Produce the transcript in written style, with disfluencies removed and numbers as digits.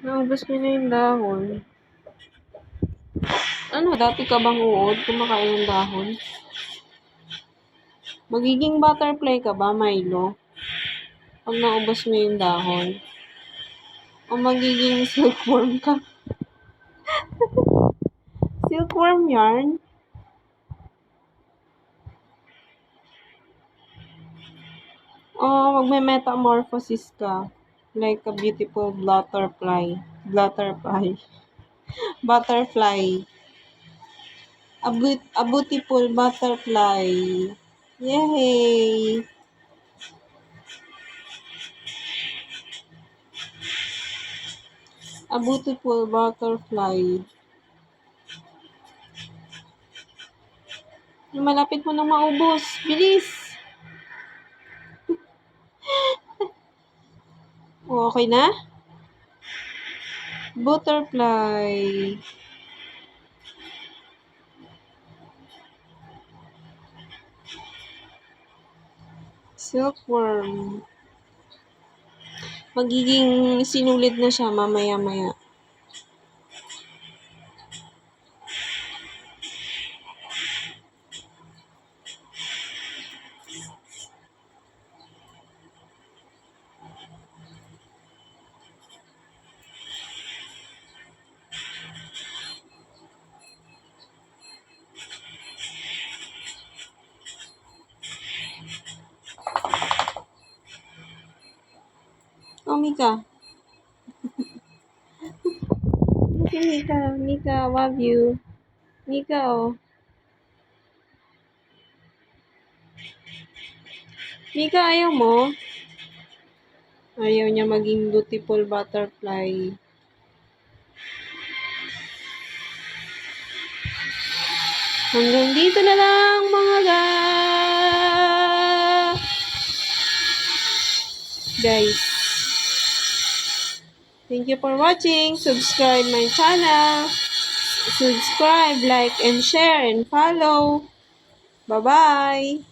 Naubos ko na yung dahon. Ano, dati ka bang uod kumakain ng dahon? Magiging butterfly ka ba, Milo? Pag naubos mo yung dahon? O magiging silkworm ka? Silkworm yarn? O magme-metamorphosis ka? Like a beautiful butterfly. Butterfly. A beautiful butterfly. Yay! A beautiful butterfly. Malapit mo nang maubos. Bilis! Okay na? Butterfly. Silkworm. Magiging sinulid na siya mamaya-maya. Oh, Mika. Mika, love you. Mika, oh. Mika, ayaw mo? Ayaw niya maging beautiful butterfly. Hanggang dito na lang, mga guys. Thank you for watching. Subscribe my channel. Subscribe, like, and share, and follow. Bye-bye.